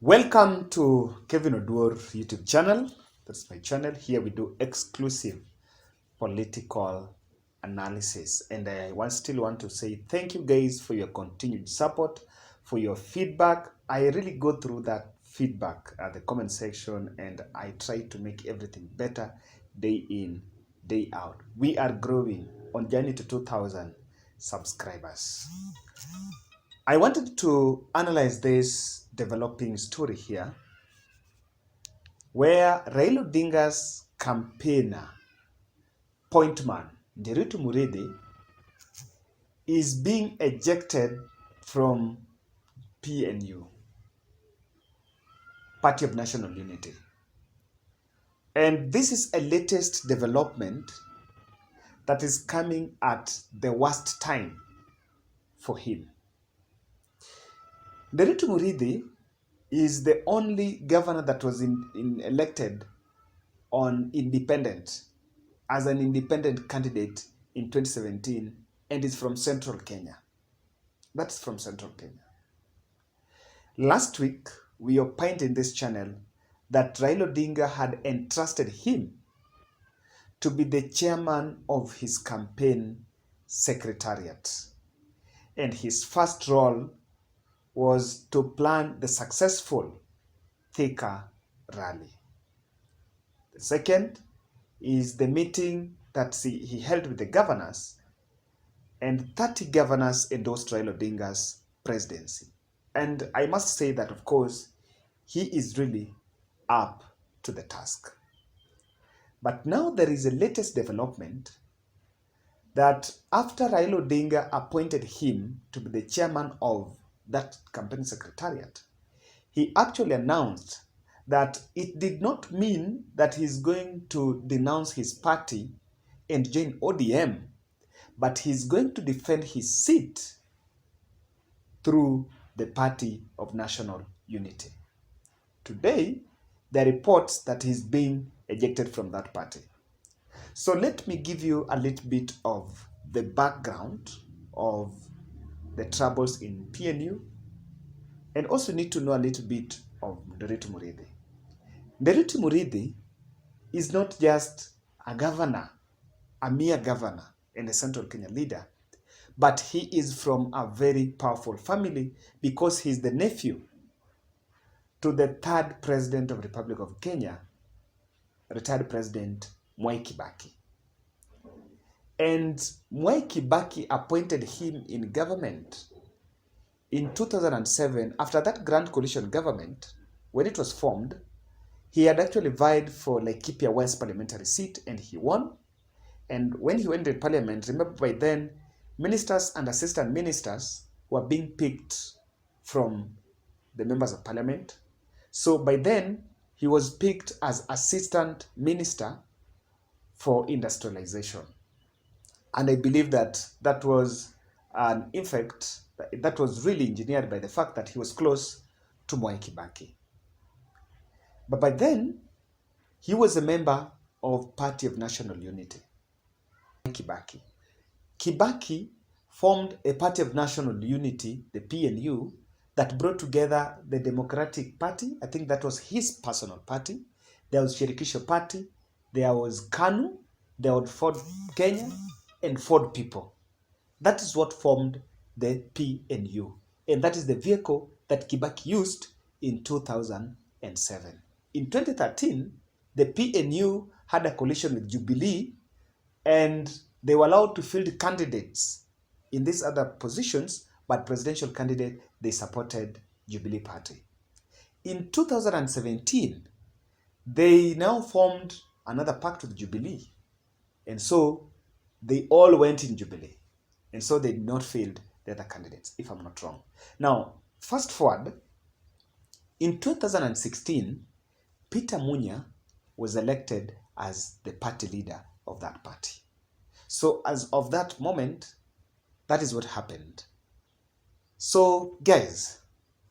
Welcome to Kevin Oduor YouTube channel. That's my channel. Here we do exclusive political analysis. And I still want to say thank you guys for your continued support, for your feedback. I really go through that feedback at the comment section and I try to make everything better day in, day out. We are growing on journey to 2,000 subscribers. I wanted to analyze this developing story here where Raila Odinga's campaigner, point man, Ndiriitu Muriithi, is being ejected from PNU, Party of National Unity. And this is a latest development that is coming at the worst time for him. Nderitu Muriithi is the only governor that was elected on independent, as an independent candidate in 2017, and is from Central Kenya. That's from Central Kenya. Last week, we opined in this channel that Raila Odinga had entrusted him to be the chairman of his campaign secretariat. And his first role was to plan the successful Thika rally. The second is the meeting that he held with the governors, and 30 governors endorsed Raila Odinga's presidency. And I must say that, of course, he is really up to the task. But now there is a latest development that after Raila Odinga appointed him to be the chairman of that campaign secretariat, he actually announced that it did not mean that he's going to denounce his party and join ODM, but he's going to defend his seat through the Party of National Unity. Today, there are reports that he's being ejected from that party. So let me give you a little bit of the background of the troubles in PNU, and also need to know a little bit of Nderitu Muriithi. Nderitu Muriithi is not just a governor, a mere governor and a Central Kenya leader, but he is from a very powerful family because he's the nephew to the third president of the Republic of Kenya, retired President Mwai Kibaki. And Mwai Kibaki appointed him in government in 2007. After that Grand Coalition government, when it was formed, he had actually vied for Laikipia West parliamentary seat and he won. And when he went to parliament, remember by then, ministers and assistant ministers were being picked from the members of parliament. So by then, he was picked as assistant minister for industrialization. And I believe that that was an effect, that was really engineered by the fact that he was close to Mwai Kibaki. But by then, he was a member of Party of National Unity. Kibaki. Kibaki formed a Party of National Unity, the PNU, that brought together the Democratic Party. I think that was his personal party. There was Shirikisho Party, there was KANU, there was Ford Kenya, and Ford People. That is what formed the PNU. And that is the vehicle that Kibaki used in 2007. In 2013, the PNU had a coalition with Jubilee, and they were allowed to field candidates in these other positions, but presidential candidate, they supported Jubilee Party. In 2017, they now formed another pact with Jubilee. And so they all went in Jubilee. And so they did not field the other candidates, if I'm not wrong. Now, fast forward, in 2016, Peter Munya was elected as the party leader of that party. So as of that moment, that is what happened. So guys,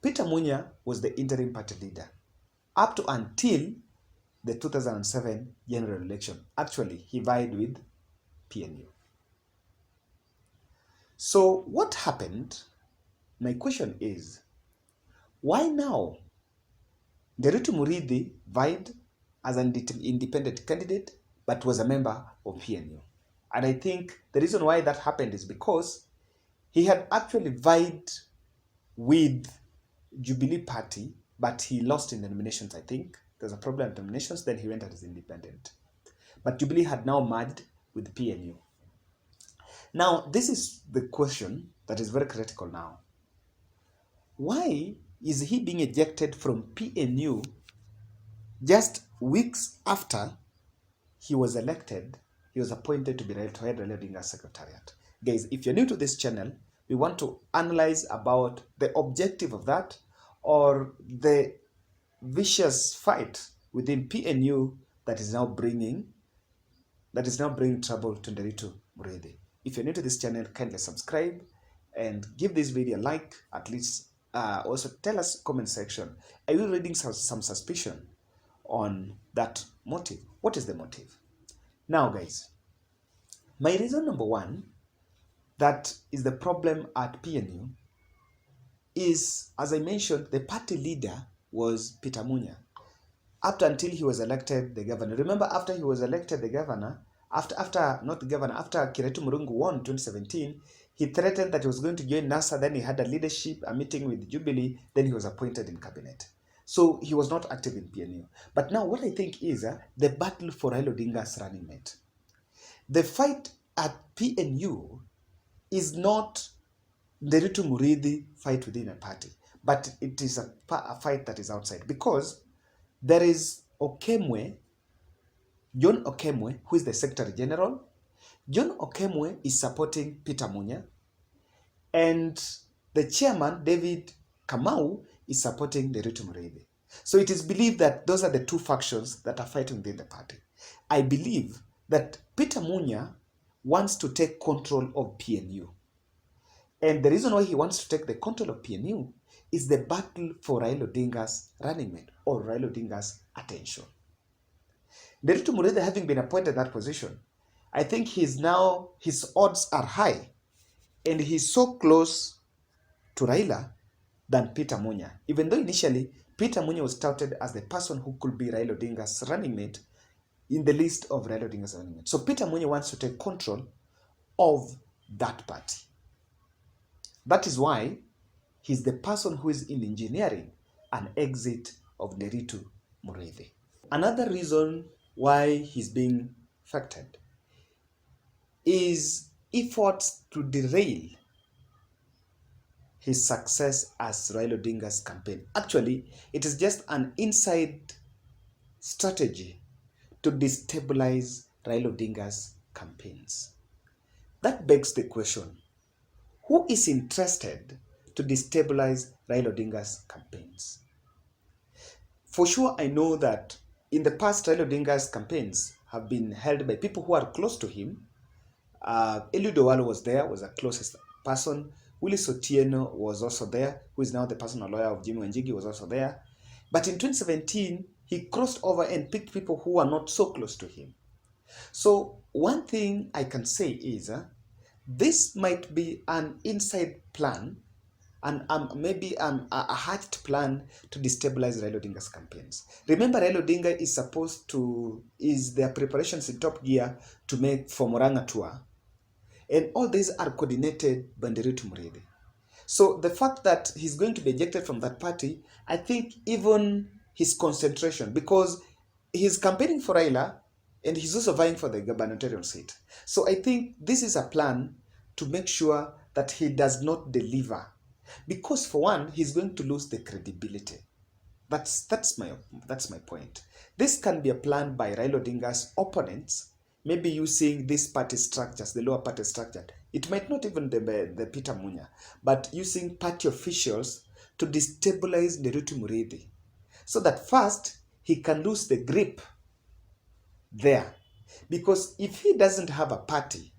Peter Munya was the interim party leader up to until the 2007 general election. Actually, he vied with PNU. So what happened? My question is, why now Nderitu Muriithi vied as an independent candidate, but was a member of PNU. And I think the reason why that happened is because he had actually vied with Jubilee Party, but he lost in the nominations, I think. There's a problem in the nominations, then he went as independent. But Jubilee had now merged with PNU. Now, this is the question that is very critical now. Why is he being ejected from PNU just weeks after he was elected? He was appointed to be head of Raila Odinga's secretariat. Guys, if you're new to this channel, we want to analyze about the objective of that, or the vicious fight within PNU that is now bringing trouble to Nderitu Muriithi. If you're new to this channel, kindly subscribe and give this video a like. At least also tell us comment section, are you reading some suspicion on that motive? What is the motive? Now guys, my reason number one that is the problem at PNU is, as I mentioned, the party leader was Peter Munya. Up until he was elected the governor. Remember, after he was elected the governor, after Ndiriitu Muriithi won 2017, he threatened that he was going to join NASA. Then he had a meeting with Jubilee. Then he was appointed in cabinet. So he was not active in PNU. But now what I think is the battle for Raila Odinga's running mate. The fight at PNU is not Nderitu Muriithi fight within a party, but it is a fight that is outside, because there is John Okemwe, who is the Secretary General. John Okemwe is supporting Peter Munya, and the chairman, David Kamau, is supporting Nderitu Muriithi. So it is believed that those are the two factions that are fighting within the party. I believe that Peter Munya wants to take control of PNU. And the reason why he wants to take the control of PNU is the battle for Raila Odinga's running mate, or Raila Odinga's attention. Nderitu Muriithi, having been appointed that position, I think his odds are high, and he's so close to Raila than Peter Munya. Even though initially Peter Munya was touted as the person who could be Raila Odinga's running mate in the list of Raila Odinga's running mate. So Peter Munya wants to take control of that party. That is why he's the person who is in engineering an exit of Nderitu Muriithi. Another reason why he's being affected is efforts to derail his success as Raila Odinga's campaign. Actually, it is just an inside strategy to destabilize Raila Odinga's campaigns. That begs the question, who is interested to destabilize Raila Odinga's campaigns? For sure, I know that in the past, Raila Odinga's campaigns have been held by people who are close to him. Eliud Owalo was there, was the closest person. Willis Otieno was also there, who is now the personal lawyer of Jimmy Wanjigi, was also there. But in 2017, he crossed over and picked people who are not so close to him. So one thing I can say is this might be an inside plan, and maybe a hatched plan to destabilize Raila Odinga's campaigns. Remember, Raila Odinga is their preparations in top gear to make for Murang'a tour. And all these are coordinated by Ndiriitu Muriithi. So the fact that he's going to be ejected from that party, I think even his concentration, because he's campaigning for Raila and he's also vying for the gubernatorial seat. So I think this is a plan to make sure that he does not deliver. Because for one, he's going to lose the credibility. That's my point. This can be a plan by Raila Odinga's opponents, maybe using these party structures, the lower party structure. It might not even be the Peter Munya, but using party officials to destabilize Nderitu Muriithi, so that first he can lose the grip there. Because if he doesn't have a party,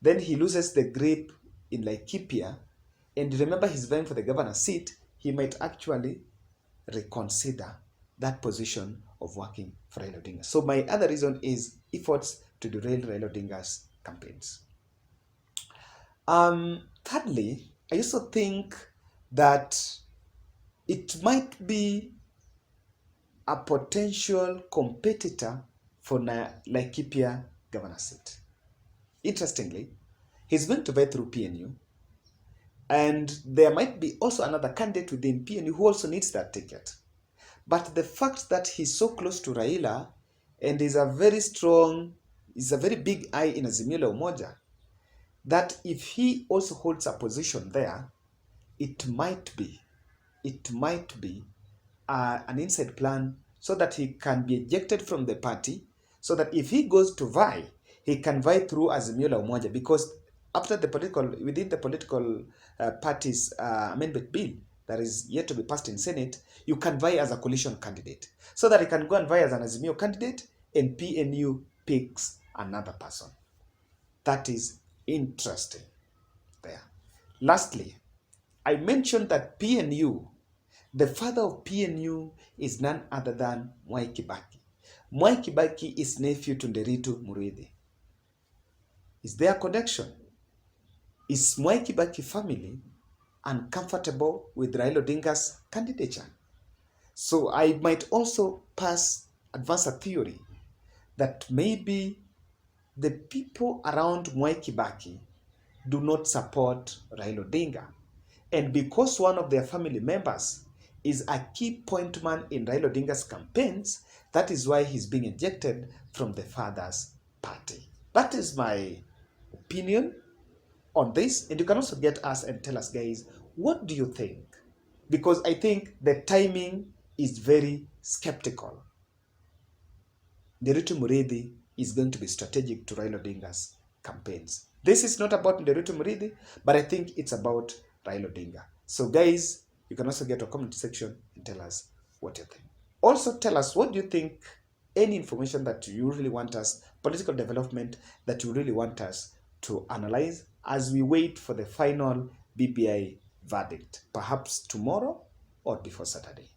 then he loses the grip in Laikipia. And remember, he's vying for the governor's seat. He might actually reconsider that position of working for Raila Odinga. So my other reason is efforts to derail Raila Odinga's campaigns. Thirdly, I also think that it might be a potential competitor for Laikipia Governor seat. Interestingly, he's going to vie through PNU, and there might be also another candidate within PNU who also needs that ticket. But the fact that he's so close to Raila and is a very big eye in Azimio la Umoja, that if he also holds a position there, it might be an inside plan so that he can be ejected from the party, so that if he goes to vie, he can vie through Azimio la Umoja, because within the political party's amendment bill that is yet to be passed in Senate, you can vie as a coalition candidate, so that he can go and vie as an Azimio candidate and PNU picks another person. That is interesting there. Lastly, I mentioned that PNU, the father of PNU is none other than Mwai Kibaki. Mwai Kibaki is nephew to Nderitu Muriithi. Is there a connection? Is Mwai Kibaki family uncomfortable with Raila Odinga's candidature? So I might also advance a theory that maybe the people around Mwai Kibaki do not support Raila Odinga. And because one of their family members is a key point man in Raila Odinga's campaigns, that is why he's being ejected from the father's party. That is my opinion on this. And you can also get us and tell us, guys, what do you think? Because I think the timing is very skeptical. Ndiriitu Muriithi is going to be strategic to Raila Odinga's campaigns. This is not about Ndiriitu Muriithi, but I think it's about Raila Odinga. So guys, you can also get a comment section and tell us what you think. Also tell us, what do you think, any information that you really want us, political development that you really want us to analyze as we wait for the final BBI verdict, perhaps tomorrow or before Saturday.